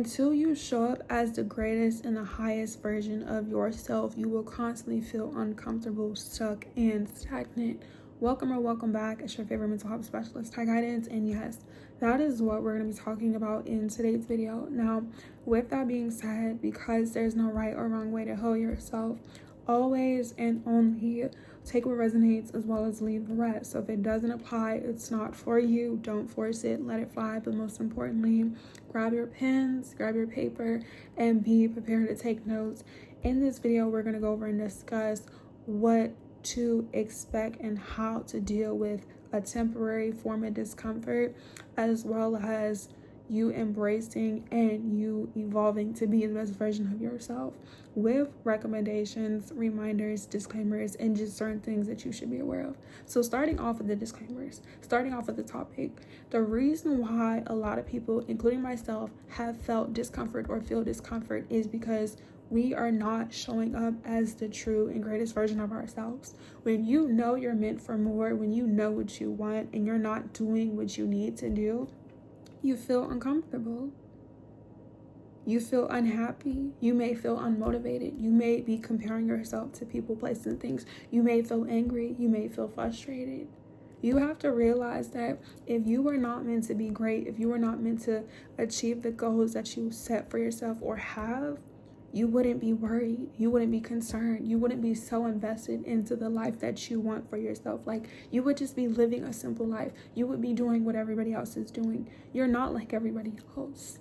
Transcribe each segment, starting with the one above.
Until you show up as the greatest and the highest version of yourself, you will constantly feel uncomfortable, stuck, and stagnant. Welcome or welcome back. It's your favorite mental health specialist, Ty Guidance, and yes, that is what we're going to be talking about in today's video. Now, with that being said, because there's no right or wrong way to heal yourself, always and only take what resonates as well as leave the rest. So if it doesn't apply, it's not for you. Don't force it, let it fly. But most importantly, grab your pens, grab your paper, and be prepared to take notes. In this video, we're going to go over and discuss what to expect and how to deal with a temporary form of discomfort, as well as you embracing and you evolving to be the best version of yourself, with recommendations, reminders, disclaimers, and just certain things that you should be aware of. So starting off with the disclaimers, starting off with the topic, the reason why a lot of people, including myself, have felt discomfort or feel discomfort is because we are not showing up as the true and greatest version of ourselves. When you know you're meant for more, when you know what you want and you're not doing what you need to do, you feel uncomfortable. You feel unhappy. You may feel unmotivated. You may be comparing yourself to people, places, and things. You may feel angry. You may feel frustrated. You have to realize that if you were not meant to be great, if you were not meant to achieve the goals that you set for yourself or have, you wouldn't be worried. You wouldn't be concerned. You wouldn't be so invested into the life that you want for yourself. Like, you would just be living a simple life. You would be doing what everybody else is doing. You're not like everybody else.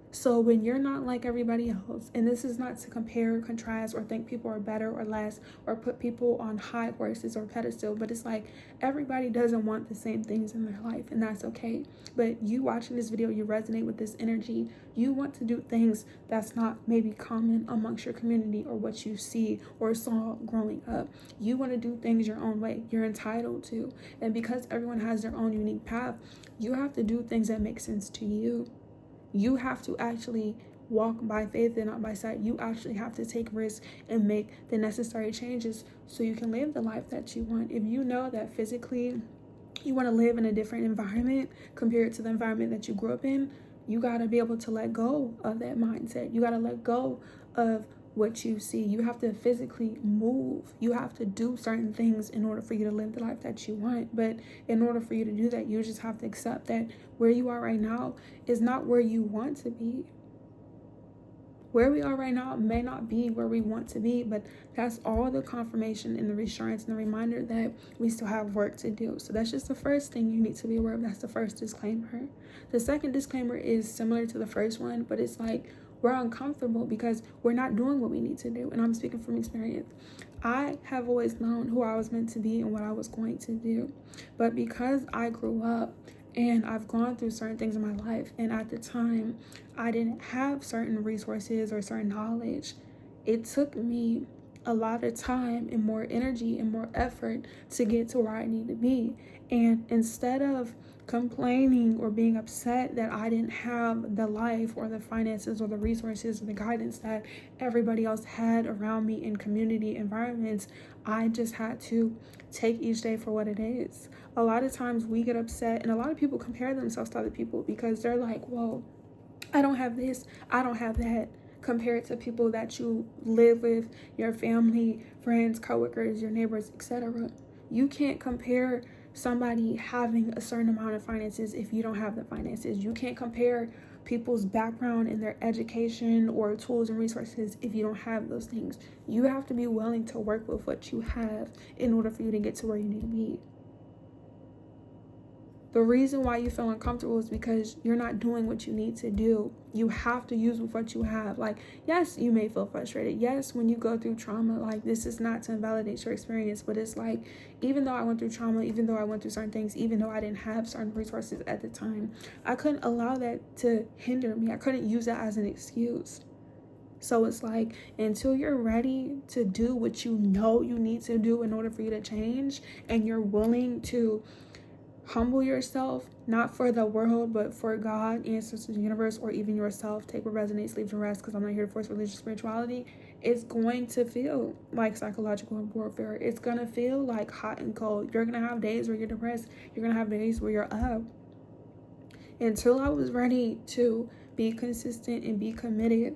So when you're not like everybody else, and this is not to compare or contrast or think people are better or less or put people on high horses or pedestal, but it's like everybody doesn't want the same things in their life, and that's okay. But you watching this video, you resonate with this energy. You want to do things that's not maybe common amongst your community or what you see or saw growing up. You want to do things your own way. You're entitled to. And because everyone has their own unique path, you have to do things that make sense to you. You have to actually walk by faith and not by sight. You actually have to take risks and make the necessary changes so you can live the life that you want. If you know that physically you want to live in a different environment compared to the environment that you grew up in, you got to be able to let go of that mindset. You got to let go of what you see. You have to physically move. You have to do certain things in order for you to live the life that you want. But in order for you to do that, you just have to accept that where you are right now is not where you want to be. Where we are right now may not be where we want to be, but that's all the confirmation and the reassurance and the reminder that we still have work to do. So that's just the first thing you need to be aware of. That's the first disclaimer. The second disclaimer is similar to the first one, but it's like we're uncomfortable because we're not doing what we need to do. And I'm speaking from experience. I have always known who I was meant to be and what I was going to do. But because I grew up and I've gone through certain things in my life, and at the time, I didn't have certain resources or certain knowledge, it took me a lot of time and more energy and more effort to get to where I need to be. And instead of complaining or being upset that I didn't have the life or the finances or the resources or the guidance that everybody else had around me in community environments, I just had to take each day for what it is. A lot of times we get upset, and a lot of people compare themselves to other people because they're like, well, I don't have this, I don't have that, compared to people that you live with, your family, friends, coworkers, your neighbors, etc. You can't compare somebody having a certain amount of finances if you don't have the finances. You can't compare people's background and their education or tools and resources if you don't have those things. You have to be willing to work with what you have in order for you to get to where you need to be. The reason why you feel uncomfortable is because you're not doing what you need to do. You have to use with what you have. Like, yes, you may feel frustrated. Yes, when you go through trauma, like, this is not to invalidate your experience, but it's like, even though I went through trauma, even though I went through certain things, even though I didn't have certain resources at the time, I couldn't allow that to hinder me. I couldn't use that as an excuse. So it's like, until you're ready to do what you know you need to do in order for you to change, and you're willing to humble yourself, not for the world, but for God, ancestors, the universe, or even yourself. Take what resonates, leave the rest, because I'm not here to force religious spirituality. It's going to feel like psychological warfare. It's going to feel like hot and cold. You're going to have days where you're depressed. You're going to have days where you're up. Until I was ready to be consistent and be committed,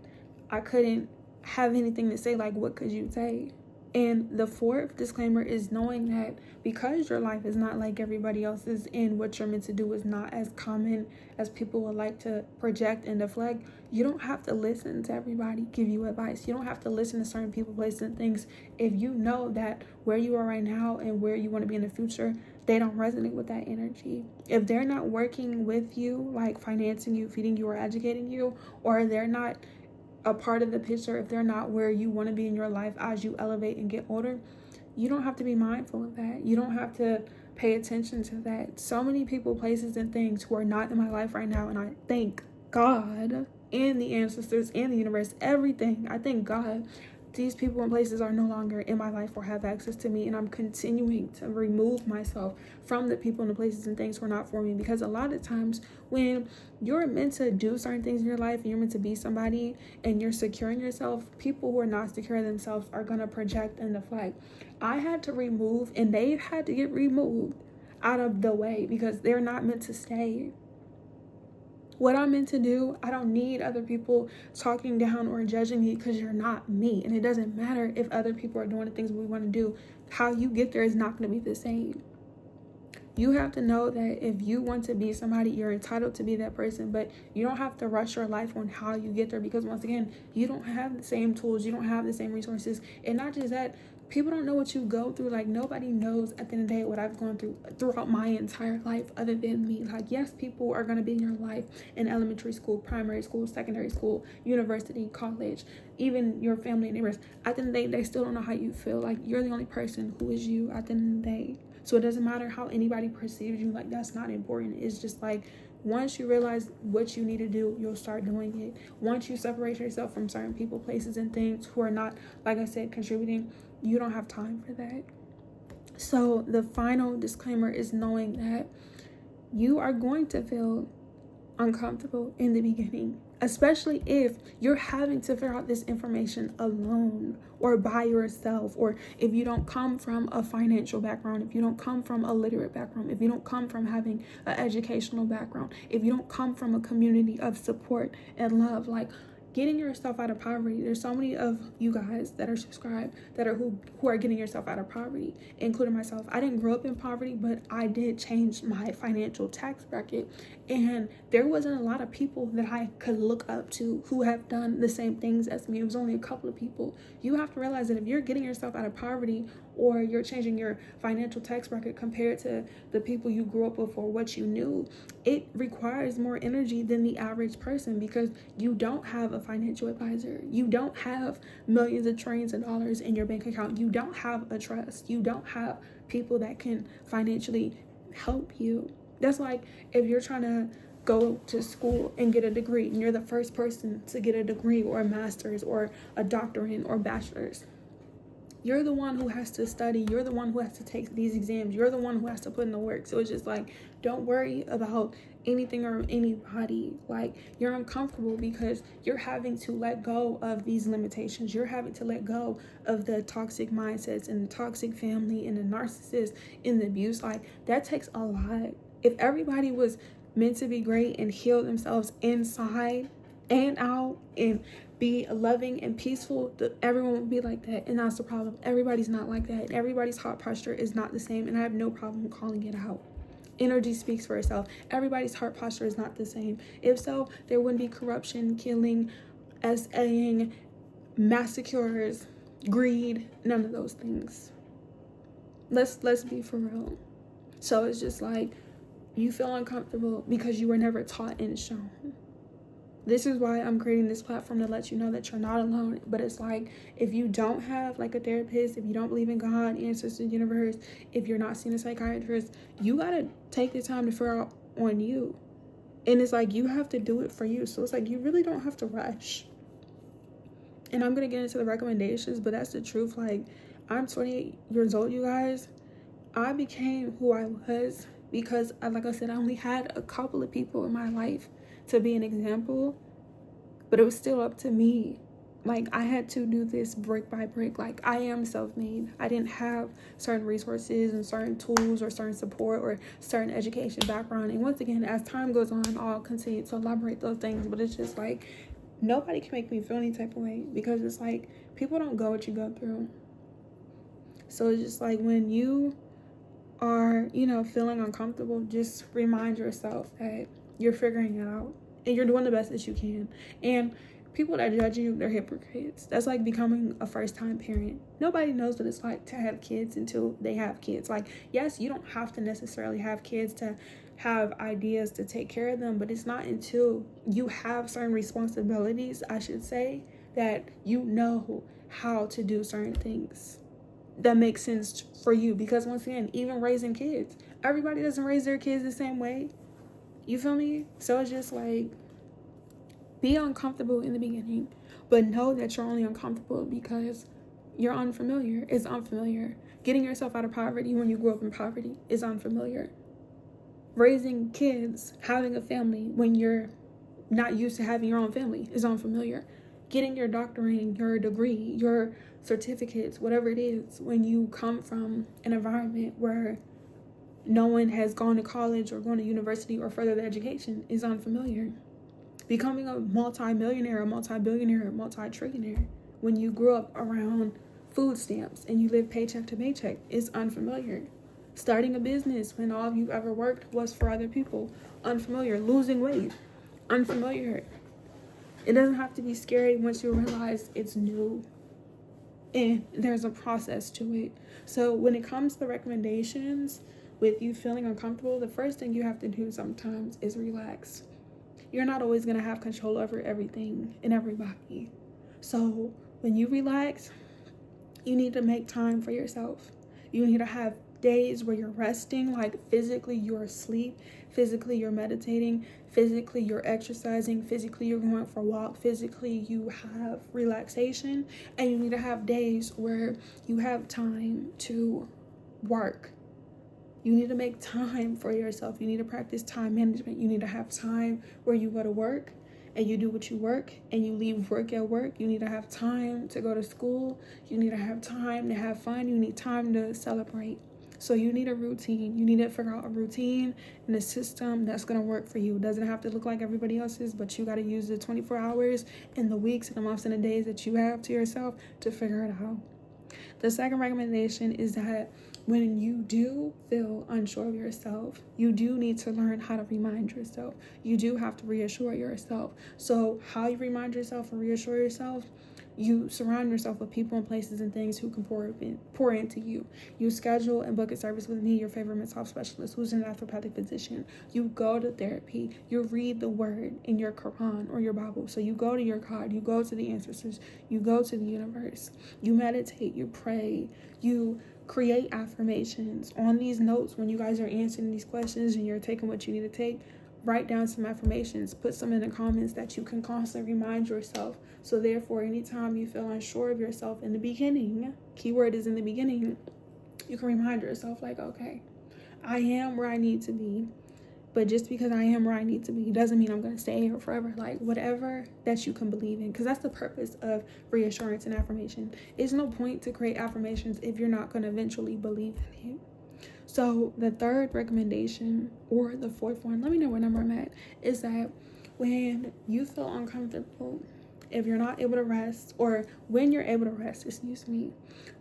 I couldn't have anything to say. Like, what could you say? And the fourth disclaimer is knowing that because your life is not like everybody else's and what you're meant to do is not as common as people would like to project and deflect, you don't have to listen to everybody give you advice. You don't have to listen to certain people, places, and things. If you know that where you are right now and where you want to be in the future, they don't resonate with that energy. If they're not working with you, like financing you, feeding you, or educating you, or they're not a part of the picture, if they're not where you want to be in your life as you elevate and get older, you don't have to be mindful of that. You don't have to pay attention to that. So many people, places, and things who are not in my life right now, and I thank God and the ancestors and the universe, everything. I thank God these people and places are no longer in my life or have access to me, and I'm continuing to remove myself from the people and the places and things who are not for me. Because a lot of times when you're meant to do certain things in your life and you're meant to be somebody and you're securing yourself, people who are not secure themselves are going to project and deflect. I had to remove, and they had to get removed out of the way because they're not meant to stay. What I'm meant to do, I don't need other people talking down or judging me because you're not me. And it doesn't matter if other people are doing the things we want to do. How you get there is not going to be the same. You have to know that if you want to be somebody, you're entitled to be that person, but you don't have to rush your life on how you get there because, once again, you don't have the same tools, you don't have the same resources. And not just that, people don't know what you go through. Like, nobody knows at the end of the day what I've gone through throughout my entire life other than me. Like, yes, people are going to be in your life in elementary school, primary school, secondary school, university, college, even your family and neighbors. At the end of the day, they still don't know how you feel. Like, you're the only person who is you at the end of the day. So it doesn't matter how anybody perceives you. Like, that's not important. It's just like, once you realize what you need to do, you'll start doing it. Once you separate yourself from certain people, places, and things who are not, like I said, contributing, you don't have time for that. So the final disclaimer is knowing that you are going to feel uncomfortable in the beginning, especially if you're having to figure out this information alone or by yourself, or if you don't come from a financial background, if you don't come from a literate background, if you don't come from having an educational background, if you don't come from a community of support and love. Like, getting yourself out of poverty, there's so many of you guys that are subscribed that are who are getting yourself out of poverty, including myself. I didn't grow up in poverty, but I did change my financial tax bracket, and there wasn't a lot of people that I could look up to who have done the same things as me. It was only a couple of people. You have to realize that if you're getting yourself out of poverty or you're changing your financial tax bracket compared to the people you grew up with or what you knew, it requires more energy than the average person because you don't have a financial advisor. You don't have millions of trillions of dollars in your bank account. You don't have a trust. You don't have people that can financially help you. That's like if you're trying to go to school and get a degree and you're the first person to get a degree or a master's or a doctorate or bachelor's. You're the one who has to study. You're the one who has to take these exams. You're the one who has to put in the work. So it's just like, don't worry about anything or anybody. Like, you're uncomfortable because you're having to let go of these limitations. You're having to let go of the toxic mindsets and the toxic family and the narcissist and the abuse. Like, that takes a lot. If everybody was meant to be great and heal themselves inside and out and be loving and peaceful, everyone will be like that. And that's the problem. Everybody's not like that. Everybody's heart posture is not the same, and I have no problem calling it out. Energy speaks for itself. Everybody's heart posture is not the same. If so, there wouldn't be corruption, killing, SAing, massacres, greed, none of those things. Let's be for real. So it's just like, you feel uncomfortable because you were never taught and shown. This is why I'm creating this platform, to let you know that you're not alone. But it's like, if you don't have like a therapist, if you don't believe in God, ancestors, universe, if you're not seeing a psychiatrist, you gotta take the time to figure out on you. And it's like, you have to do it for you. So it's like, you really don't have to rush. And I'm gonna get into the recommendations, but that's the truth. Like, I'm 28 years old, you guys. I became who I was because, like I said, I only had a couple of people in my life to be an example, but it was still up to me Like, I had to do this brick by brick. Like, I am self-made. I didn't have certain resources and certain tools or certain support or certain education background. And once again, as time goes on, I'll continue to elaborate those things. But it's just like, nobody can make me feel any type of way, because it's like, people don't go what you go through. So it's just like, when you are, feeling uncomfortable, just remind yourself that you're figuring it out and you're doing the best that you can. And people that judge you, they're hypocrites. That's like becoming a first-time parent. Nobody knows what it's like to have kids until they have kids. Like, yes, you don't have to necessarily have kids to have ideas to take care of them, but it's not until you have certain responsibilities, I should say, that you know how to do certain things that makes sense for you. Because once again, even raising kids, everybody doesn't raise their kids the same way. You feel me? So it's just like, be uncomfortable in the beginning, but know that you're only uncomfortable because you're unfamiliar. It's unfamiliar. Getting yourself out of poverty when you grew up in poverty is unfamiliar. Raising kids, having a family when you're not used to having your own family is unfamiliar. Getting your doctorate, your degree, your certificates, whatever it is, when you come from an environment where no one has gone to college or gone to university or further education is unfamiliar. Becoming a multi-millionaire, a multi-billionaire, a multi-trillionaire when you grew up around food stamps and you live paycheck to paycheck is unfamiliar. Starting a business when all you've ever worked was for other people, unfamiliar. Losing weight, unfamiliar. It doesn't have to be scary once you realize it's new and there's a process to it. So when it comes to recommendations with you feeling uncomfortable, the first thing you have to do sometimes is relax. You're not always going to have control over everything and everybody. So when you relax, you need to make time for yourself. You need to have days where you're resting, like physically you're asleep, physically you're meditating, physically you're exercising, physically you're going for a walk, physically you have relaxation. And you need to have days where you have time to work. You need to make time for yourself. You need to practice time management. You need to have time where you go to work and you do what you work and you leave work at work. You need to have time to go to school. You need to have time to have fun. You need time to celebrate. So you need a routine. You need to figure out a routine and a system that's going to work for you. It doesn't have to look like everybody else's, but you got to use the 24 hours and the weeks and the months and the days that you have to yourself to figure it out. The second recommendation is that when you do feel unsure of yourself, you do need to learn how to remind yourself. You do have to reassure yourself. So how you remind yourself and reassure yourself, you surround yourself with people and places and things who can pour into you. You schedule and book a service with me, your favorite mental health specialist, who's an naturopathic physician. You go to therapy. You read the word in your Quran or your Bible. So you go to your God. You go to the ancestors. You go to the universe. You meditate. You pray. You create affirmations. On these notes, when you guys are answering these questions and you're taking what you need to take, write down some affirmations. Put some in the comments that you can constantly remind yourself. So therefore, anytime you feel unsure of yourself in the beginning, keyword is in the beginning, you can remind yourself like, okay, I am where I need to be. But just because I am where I need to be doesn't mean I'm going to stay here forever. Like, whatever that you can believe in, because that's the purpose of reassurance and affirmation. It's no point to create affirmations if you're not going to eventually believe in it. So the third recommendation, or the fourth one, let me know what number I'm at, is that when you feel uncomfortable, if you're not able to rest, or when you're able to rest,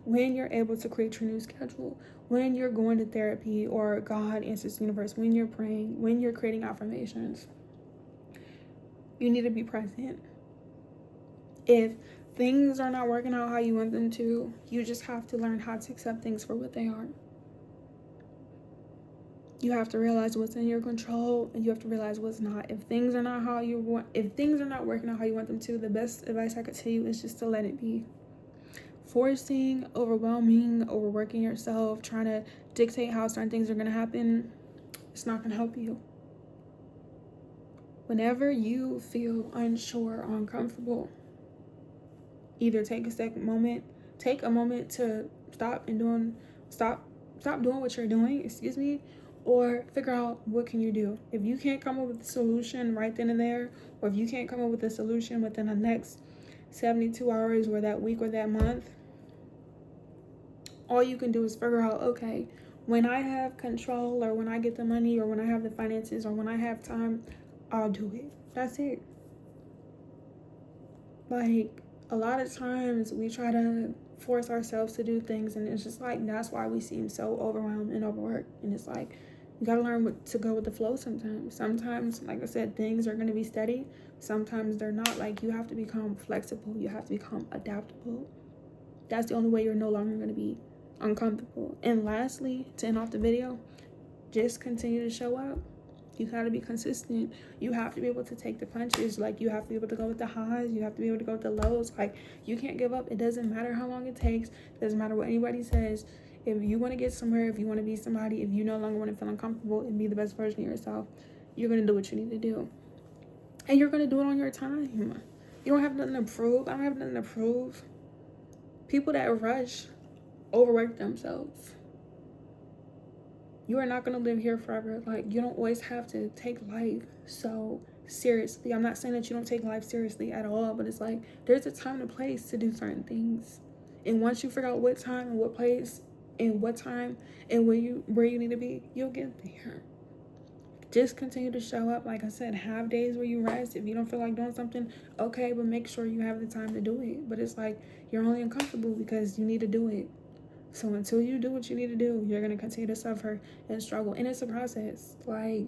when you're able to create your new schedule, when you're going to therapy or God, ancestors, universe, when you're praying, when you're creating affirmations, you need to be present. If things are not working out how you want them to, you just have to learn how to accept things for what they are. You have to realize what's in your control, and you have to realize what's not. If things are not working out how you want them to, the best advice I could tell you is just to let it be. Forcing, overwhelming, overworking yourself, trying to dictate how certain things are going to happen, it's not going to help you. Whenever you feel unsure or uncomfortable, either take a moment to stop doing what you're doing, or figure out what can you do. If you can't come up with a solution right then and there, or if you can't come up with a solution within the next 72 hours or that week or that month, all you can do is figure out, okay, when I have control, or when I get the money, or when I have the finances, or when I have time, I'll do it. That's it. Like, a lot of times we try to force ourselves to do things, and it's just like, that's why we seem so overwhelmed and overworked. And it's like, you gotta learn to go with the flow sometimes. Sometimes, like I said, things are gonna be steady. Sometimes they're not. Like, you have to become flexible. You have to become adaptable. That's the only way you're no longer gonna be uncomfortable. And lastly, to end off the video, just continue to show up. You gotta be consistent. You have to be able to take the punches. Like, you have to be able to go with the highs. You have to be able to go with the lows. Like, you can't give up. It doesn't matter how long it takes. It doesn't matter what anybody says. If you want to get somewhere, if you want to be somebody, if you no longer want to feel uncomfortable and be the best version of yourself, you're gonna do what you need to do. And you're gonna do it on your time. You don't have nothing to prove. I don't have nothing to prove. People that rush overwork themselves. You are not going to live here forever. Like, you don't always have to take life so seriously. I'm not saying that you don't take life seriously at all, but it's like, there's a time and a place to do certain things. And once you figure out what time and what place and what time and where you need to be, you'll get there. Just continue to show up. Like I said, have days where you rest. If you don't feel like doing something, okay, but make sure you have the time to do it. But it's like, you're only uncomfortable because you need to do it. So until you do what you need to do, you're going to continue to suffer and struggle. And it's a process. Like,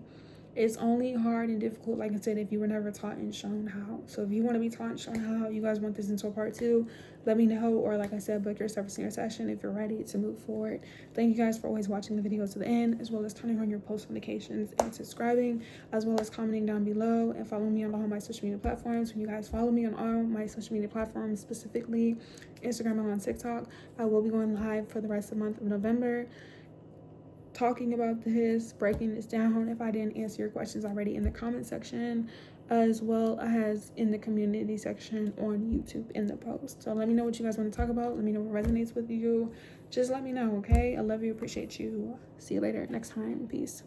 it's only hard and difficult, like I said, if you were never taught and shown how. So if you want to be taught and shown how, you guys want this into a part 2, let me know. Or like I said, book yourself a senior session if you're ready to move forward. Thank you guys for always watching the videos to the end, as well as turning on your post notifications and subscribing, as well as commenting down below and following me on all my social media platforms. When you guys follow me on all my social media platforms, specifically Instagram and on TikTok, I will be going live for the rest of the month of November, talking about this, breaking this down if I didn't answer your questions already in the comment section, as well as in the community section on YouTube in the post. So let me know what you guys want to talk about. Let me know what resonates with you. Just let me know, okay? I love you, appreciate you. See you later next time. Peace.